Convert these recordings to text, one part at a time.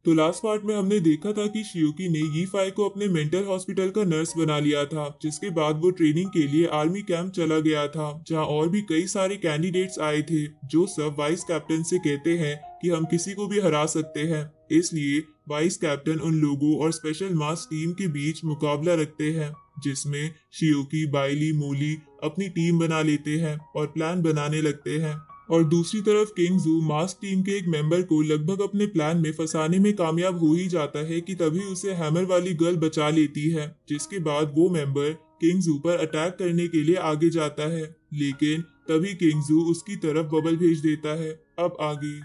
तो last part में हमने देखा था कि शियोकी ने यी फाई को अपने मेंटल हॉस्पिटल का नर्स बना लिया था, जिसके बाद वो ट्रेनिंग के लिए आर्मी कैंप चला गया था, जहां और भी कई सारे कैंडिडेट्स आए थे जो सब वाइस कैप्टन से कहते हैं कि हम किसी को भी हरा सकते हैं। इसलिए वाइस कैप्टन उन लोगों और स्पेशल मास टीम के बीच मुकाबला रखते हैं, जिसमें शियोकी, बाइली, मोली अपनी टीम बना लेते हैं और प्लान बनाने लगते हैं। और दूसरी तरफ किंगजू मास्क टीम के एक मेंबर को लगभग अपने प्लान में फंसाने में कामयाब हो ही जाता है कि तभी उसे हैमर वाली गर्ल बचा लेती है, जिसके बाद वो मेंबर किंगजू पर अटैक करने के लिए आगे जाता है, लेकिन तभी किंगजू उसकी तरफ बबल भेज देता है। अब आगे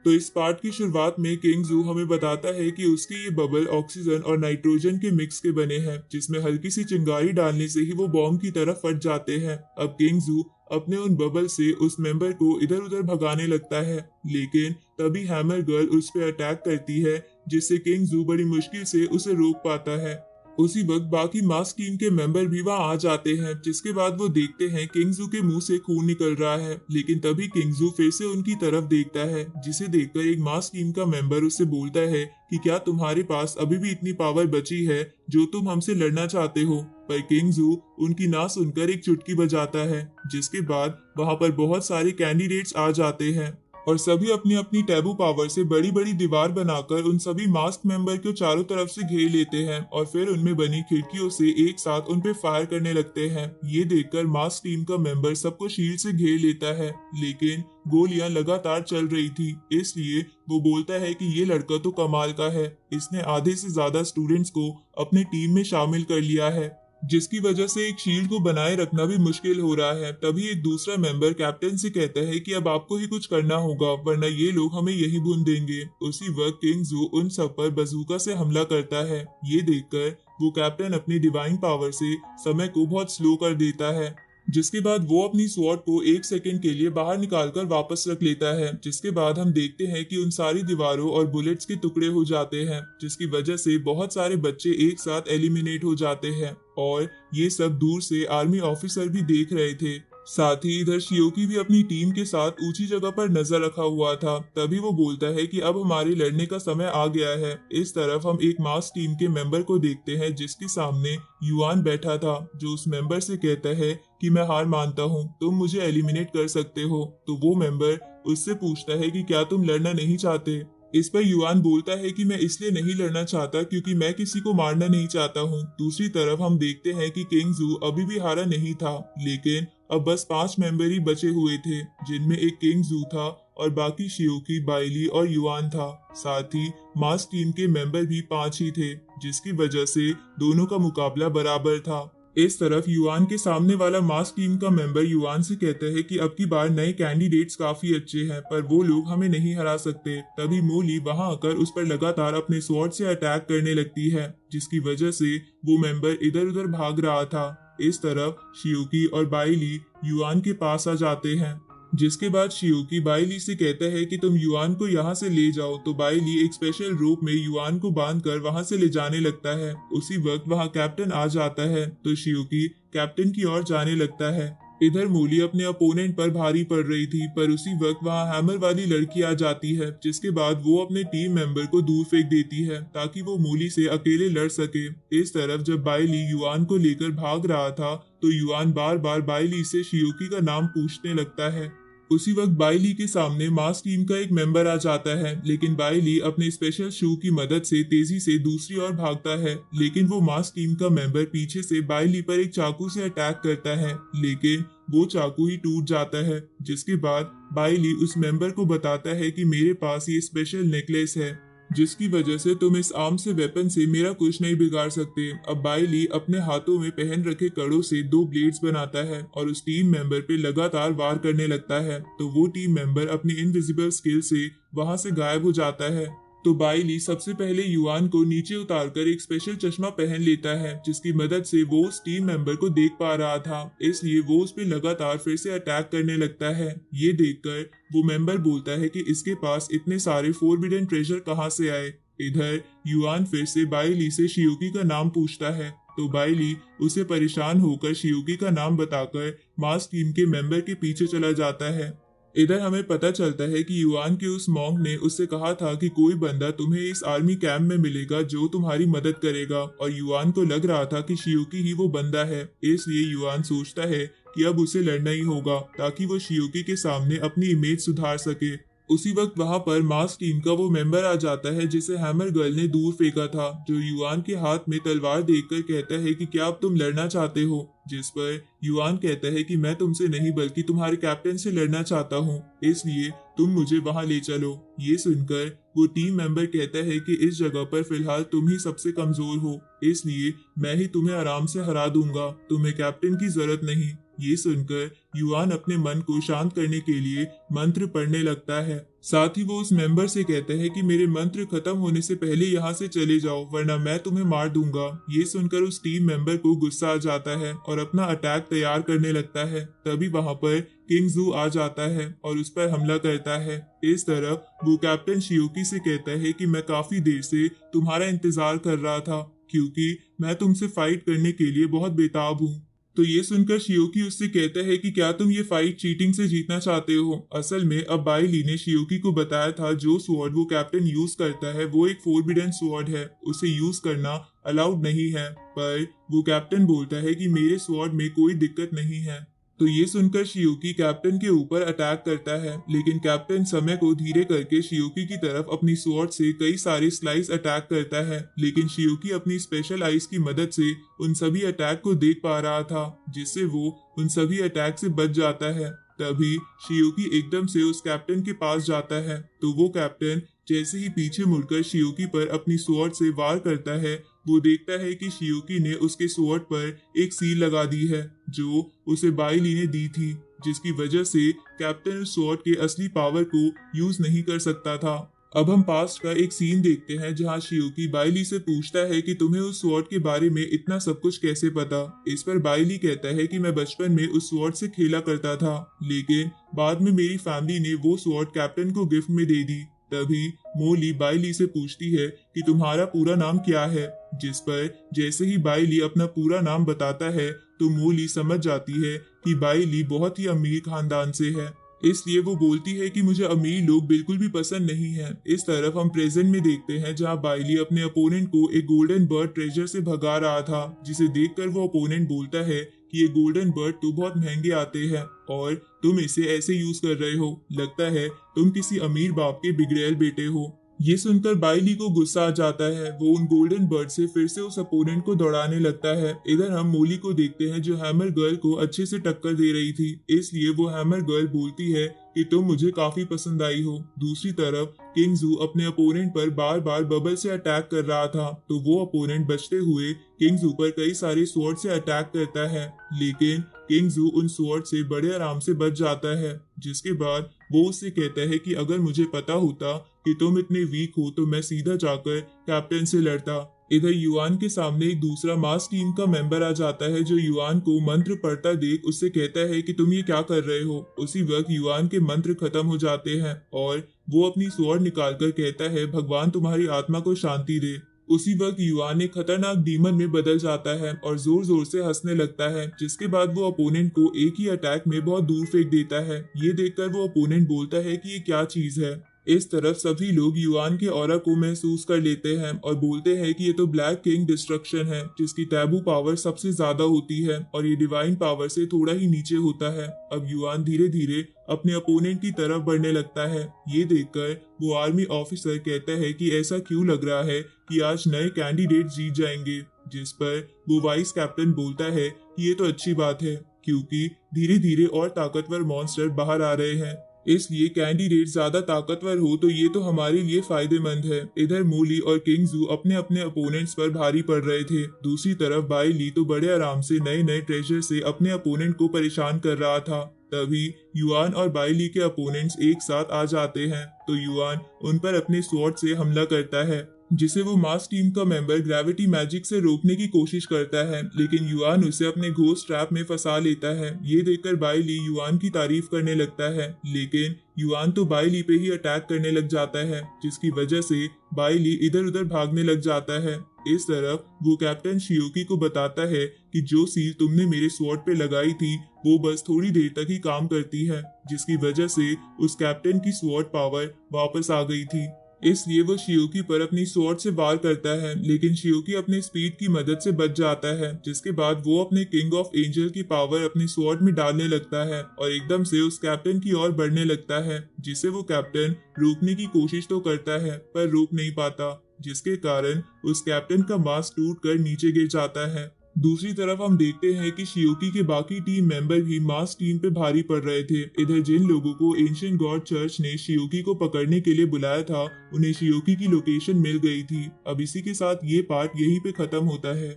तो इस पार्ट की शुरुआत में किंगजू हमें बताता है कि उसके ये बबल ऑक्सीजन और नाइट्रोजन के मिक्स के बने हैं, जिसमें हल्की सी चिंगारी डालने से ही वो बॉम्ब की तरफ फट जाते हैं। अब किंगजू अपने उन बबल से उस मेंबर को इधर उधर भगाने लगता है, लेकिन तभी हैमर गर्ल उस पर अटैक करती है, जिससे किंगजू बड़ी मुश्किल से उसे रोक पाता है। उसी वक्त बाकी मास्क टीम के मेंबर भी वहां आ जाते हैं, जिसके बाद वो देखते हैं किंगजू के मुंह से खून निकल रहा है, लेकिन तभी किंगजू फिर से उनकी तरफ देखता है, जिसे देखकर एक मास्क टीम का मेंबर उससे बोलता है कि क्या तुम्हारे पास अभी भी इतनी पावर बची है जो तुम हमसे लड़ना चाहते हो। पर किंगजू उनकी ना सुनकर एक चुटकी बजाता है, जिसके बाद वहां पर बहुत सारे कैंडिडेट्स आ जाते हैं और सभी अपनी अपनी टैबू पावर से बड़ी बड़ी दीवार बनाकर उन सभी मास्क मेंबर को चारों तरफ से घेर लेते हैं और फिर उनमें बनी खिड़कियों से एक साथ उन पे फायर करने लगते हैं। ये देखकर मास्क टीम का मेंबर सबको शील्ड से घेर लेता है, लेकिन गोलियां लगातार चल रही थी, इसलिए वो बोलता है कि ये लड़का तो कमाल का है, इसने आधे से ज्यादा स्टूडेंट्स को अपने टीम में शामिल कर लिया है, जिसकी वजह से एक शील्ड को बनाए रखना भी मुश्किल हो रहा है। तभी एक दूसरा मेंबर कैप्टन से कहता है कि अब आपको ही कुछ करना होगा, वरना ये लोग हमें यही भून देंगे। उसी वक्त किंगजू उन सब पर बजूका से हमला करता है। ये देखकर वो कैप्टन अपनी डिवाइन पावर से समय को बहुत स्लो कर देता है, जिसके बाद वो अपनी स्वॉर्ड को एक सेकंड के लिए बाहर निकालकर वापस रख लेता है, जिसके बाद हम देखते हैं कि उन सारी दीवारों और बुलेट्स के टुकड़े हो जाते हैं, जिसकी वजह से बहुत सारे बच्चे एक साथ एलिमिनेट हो जाते हैं और ये सब दूर से आर्मी ऑफिसर भी देख रहे थे। साथ ही इधर शियोकी भी अपनी टीम के साथ ऊंची जगह पर नजर रखा हुआ था। तभी वो बोलता है कि अब हमारे लड़ने का समय आ गया है। इस तरफ हम एक मास टीम के मेंबर को देखते हैं, जिसके सामने युआन बैठा था, जो उस मेंबर से कहता है कि मैं हार मानता हूँ, तुम मुझे एलिमिनेट कर सकते हो। तो वो मेंबर उससे पूछता है कि क्या तुम लड़ना नहीं चाहते। इस पर युआन बोलता है कि मैं इसलिए नहीं लड़ना चाहता क्योंकि मैं किसी को मारना नहीं चाहता हूँ। दूसरी तरफ हम देखते हैं कि किंगजू अभी भी हारा नहीं था, लेकिन अब बस 5 मेंबर ही बचे हुए थे, जिनमें एक किंगजू था और बाकी शियोकी, बाइली और युआन था। साथ ही मास टीम के मेंबर भी 5 ही थे, जिसकी वजह से दोनों का मुकाबला बराबर था। इस तरफ युआन के सामने वाला मास टीम का मेंबर युआन से कहता है कि अब की बार नए कैंडिडेट्स काफी अच्छे हैं, पर वो लोग हमें नहीं हरा सकते। तभी मोली वहां आकर उस पर लगातार अपने स्वॉर्ड से अटैक करने लगती है, जिसकी वजह से वो मेंबर इधर उधर भाग रहा था। इस तरफ शियोकी और बाइली युआन के पास आ जाते हैं, जिसके बाद शियोकी बाइली से कहता है कि तुम युआन को यहाँ से ले जाओ। तो बाइली एक स्पेशल रोप में युआन को बांधकर वहां से ले जाने लगता है। उसी वक्त वहां कैप्टन आ जाता है, तो शियोकी कैप्टन की ओर जाने लगता है। इधर मोली अपने अपोनेंट पर भारी पड़ रही थी, पर उसी वक्त वहां हैमर वाली लड़की आ जाती है, जिसके बाद वो अपने टीम मेंबर को दूर फेंक देती है ताकि वो मोली से अकेले लड़ सके। इस तरफ जब बाइली युआन को लेकर भाग रहा था, तो युआन बार बार बाइली से शियोकी का नाम पूछने लगता है। उसी वक्त बाइली के सामने मास टीम का एक मेंबर आ जाता है, लेकिन बाइली अपने स्पेशल शू की मदद से तेजी से दूसरी ओर भागता है, लेकिन वो मास टीम का मेंबर पीछे से बाइली पर एक चाकू से अटैक करता है, लेकिन वो चाकू ही टूट जाता है। जिसके बाद बाइली उस मेंबर को बताता है कि मेरे पास ये स्पेशल नेकलेस है, जिसकी वजह से तुम इस आर्म से वेपन से मेरा कुछ नहीं बिगाड़ सकते। अब बाइली अपने हाथों में पहन रखे कड़ों से 2 ब्लेड्स बनाता है और उस टीम मेंबर पे लगातार वार करने लगता है, तो वो टीम मेंबर अपनी इनविजिबल स्किल से वहां से गायब हो जाता है। तो बाइली सबसे पहले युआन को नीचे उतारकर एक स्पेशल चश्मा पहन लेता है, जिसकी मदद से वो उस टीम मेंबर को देख पा रहा था, इसलिए वो उस पर लगातार फिर से अटैक करने लगता है। ये देखकर वो मेंबर बोलता है कि इसके पास इतने सारे फोरबिडन ट्रेजर कहाँ से आए। इधर युआन फिर से बाइली से शियोकी का नाम पूछता है, तो बाइली उसे परेशान होकर शियोकी का नाम बताकर मास टीम के मेंबर के पीछे चला जाता है। इधर हमें पता चलता है कि युआन के उस मॉन्क ने उससे कहा था कि कोई बंदा तुम्हें इस आर्मी कैंप में मिलेगा जो तुम्हारी मदद करेगा, और युआन को लग रहा था कि शियोकी ही वो बंदा है। इसलिए युआन सोचता है कि अब उसे लड़ना ही होगा ताकि वो शियोकी के सामने अपनी इमेज सुधार सके। उसी वक्त वहां पर मास्क टीम का वो मेंबर आ जाता है जिसे हैमर गर्ल ने दूर फेंका था, जो युआन के हाथ में तलवार देखकर कहता है कि क्या अब तुम लड़ना चाहते हो, जिस पर युआन कहता है कि मैं तुमसे नहीं बल्कि तुम्हारे कैप्टन से लड़ना चाहता हूँ, इसलिए तुम मुझे वहां ले चलो। ये सुनकर वो टीम मेंबर कहता है कि इस जगह पर फिलहाल तुम ही सबसे कमजोर हो, इसलिए मैं ही तुम्हें आराम से हरा दूंगा, तुम्हें कैप्टन की जरूरत नहीं। ये सुनकर युआन अपने मन को शांत करने के लिए मंत्र पढ़ने लगता है। साथ ही वो उस मेंबर से कहता है कि मेरे मंत्र खत्म होने से पहले यहाँ से चले जाओ वरना मैं तुम्हें मार दूंगा। ये सुनकर उस टीम मेंबर को गुस्सा आ जाता है और अपना अटैक तैयार करने लगता है। तभी वहां पर किंग जू आ जाता है और उस पर हमला करता है। इस तरफ वो कैप्टन शियोकी से कहता है कि मैं काफी देर से तुम्हारा इंतजार कर रहा था क्योंकि मैं तुमसे फाइट करने के लिए बहुत बेताब हूँ। तो ये सुनकर शियोकी उससे कहता है कि क्या तुम ये फाइट चीटिंग से जीतना चाहते हो। असल में अब बाई ली ने शियोकी को बताया था जो स्वॉर्ड वो कैप्टन यूज करता है वो एक फोरबिडन स्वॉर्ड है, उसे यूज करना अलाउड नहीं है, पर वो कैप्टन बोलता है कि मेरे स्वॉर्ड में कोई दिक्कत नहीं है। तो ये सुनकर शियोकी कैप्टन के ऊपर अटैक करता है, लेकिन कैप्टन समय को धीरे करके शियोकी की तरफ अपनी स्वॉर्ड से कई सारे स्लाइस अटैक करता है, लेकिन शियोकी अपनी स्पेशल आइज की मदद से उन सभी अटैक को देख पा रहा था, जिससे वो उन सभी अटैक से बच जाता है। तभी शियोकी एकदम से उस कैप्टन के पास जाता है, तो वो कैप्टन जैसे ही पीछे मुड़कर शियोकी पर अपनी स्वॉर्ड से वार करता है, वो देखता है कि शियोकी ने उसके स्वॉर्ड पर एक सील लगा दी है जो उसे बाई ली ने दी थी, जिसकी वजह से कैप्टन उस स्वॉर्ड के असली पावर को यूज नहीं कर सकता था। अब हम पास्ट का एक सीन देखते हैं जहां शियोकी बाई ली से पूछता है कि तुम्हें उस स्वॉर्ड के बारे में इतना सब कुछ कैसे पता। इस पर बाई ली कहता है कि मैं बचपन में उस स्वॉर्ड से खेला करता था, लेकिन बाद में मेरी फैमिली ने वो स्वॉर्ड कैप्टन को गिफ्ट में दे दी। तभी मोली बाई ली से पूछती है कि तुम्हारा पूरा नाम क्या है, जिस पर जैसे ही बाई ली अपना पूरा नाम बताता है तो मोली समझ जाती है कि बाई ली बहुत ही अमीर खानदान से है, इसलिए वो बोलती है कि मुझे अमीर लोग बिल्कुल भी पसंद नहीं है। इस तरफ हम प्रेजेंट में देखते हैं जहां बाइली अपने अपोनेंट को एक गोल्डन बर्ड ट्रेजर से भगा रहा था, जिसे देखकर वो अपोनेंट बोलता है कि ये गोल्डन बर्ड तो बहुत महंगे आते हैं और तुम इसे ऐसे यूज कर रहे हो, लगता है तुम किसी अमीर बाप के बिगड़ैल बेटे हो। ये सुनकर बाइली को गुस्सा आ जाता है, वो उन गोल्डन बर्ड से फिर से उस अपोनेंट को दौड़ाने लगता है। इधर हम मोली को देखते हैं जो हैमर गर्ल को अच्छे से टक्कर दे रही थी, इसलिए वो हैमर गर्ल बोलती है कि तुम मुझे काफी पसंद आई हो। दूसरी तरफ किंग जू अपने अपोनेंट पर बार बार बबल से अटैक कर रहा था, तो वो अपोनेंट बचते हुए किंग जू पर कई सारे स्वॉर्ड से अटैक करता है, लेकिन किंग जू उन स्वॉर्ड से बड़े आराम से बच जाता है। जिसके बाद वो उससे कहता है कि अगर मुझे पता होता कि तुम इतने वीक हो तो मैं सीधा जाकर कैप्टन से लड़ता। इधर युआन के सामने एक दूसरा मास टीम का मेंबर आ जाता है जो युआन को मंत्र पढ़ता देख उससे कहता है कि तुम ये क्या कर रहे हो। उसी वक्त युआन के मंत्र खत्म हो जाते हैं और वो अपनी स्वॉर्ड निकालकर कहता है भगवान तुम्हारी आत्मा को शांति दे। उसी वक्त युआन एक खतरनाक डीमन में बदल जाता है और जोर जोर से हंसने लगता है, जिसके बाद वो अपोनेंट को एक ही अटैक में बहुत दूर फेंक देता है। ये देखकर वो अपोनेंट बोलता है कि ये क्या चीज है। इस तरफ सभी लोग युआन के ऑरा को महसूस कर लेते हैं और बोलते हैं कि ये तो ब्लैक किंग डिस्ट्रक्शन है, जिसकी टैबू पावर सबसे ज्यादा होती है और ये डिवाइन पावर से थोड़ा ही नीचे होता है। अब युआन धीरे धीरे अपने अपोनेंट की तरफ बढ़ने लगता है। ये देखकर वो आर्मी ऑफिसर कहता है कि ऐसा क्यों लग रहा है कि आज नए कैंडिडेट जीत जाएंगे, जिस पर वो वाइस कैप्टन बोलता है कि ये तो अच्छी बात है क्योंकि धीरे धीरे और ताकतवर मॉन्स्टर बाहर आ रहे हैं, इसलिए कैंडिडेट ज्यादा ताकतवर हो तो ये तो हमारे लिए फायदेमंद है। इधर मोली और किंग जू अपने अपने अपोनेंट्स पर भारी पड़ रहे थे। दूसरी तरफ बाई ली तो बड़े आराम से नए नए ट्रेजर से अपने अपोनेंट को परेशान कर रहा था। तभी युआन और बाई ली के अपोनेंट्स एक साथ आ जाते हैं, तो युआन उन पर अपने स्वॉर्ड से हमला करता है, जिसे वो मास टीम का मेंबर ग्रेविटी मैजिक से रोकने की कोशिश करता है, लेकिन युआन उसे अपने घोस्ट ट्रैप में फंसा लेता है। ये देखकर बाई ली युआन की तारीफ करने लगता है, लेकिन युआन तो बाई ली पे ही अटैक करने लग जाता है, जिसकी वजह से बाई ली इधर उधर भागने लग जाता है। इस तरफ वो कैप्टन शियोकी को बताता है कि जो सील तुमने मेरे स्वॉर्ड पे लगाई थी वो बस थोड़ी देर तक ही काम करती है, जिसकी वजह से उस कैप्टन की स्वॉर्ड पावर वापस आ गई थी। इसलिए वो शियोकी पर अपनी स्वॉर्ड से वार करता है, लेकिन शियोकी अपने स्पीड की मदद से बच जाता है, जिसके बाद वो अपने किंग ऑफ एंजल की पावर अपनी स्वॉर्ड में डालने लगता है और एकदम से उस कैप्टन की ओर बढ़ने लगता है, जिसे वो कैप्टन रोकने की कोशिश तो करता है पर रोक नहीं पाता, जिसके कारण उस कैप्टन का मास्क टूट कर नीचे गिर जाता है। दूसरी तरफ हम देखते हैं कि शियोकी के बाकी टीम मेंबर भी मास टीम पे भारी पड़ रहे थे। इधर जिन लोगों को एंशिएंट गॉड चर्च ने शियोकी को पकड़ने के लिए बुलाया था, उन्हें शियोकी की लोकेशन मिल गई थी। अब इसी के साथ ये पार्ट यहीं पे खत्म होता है।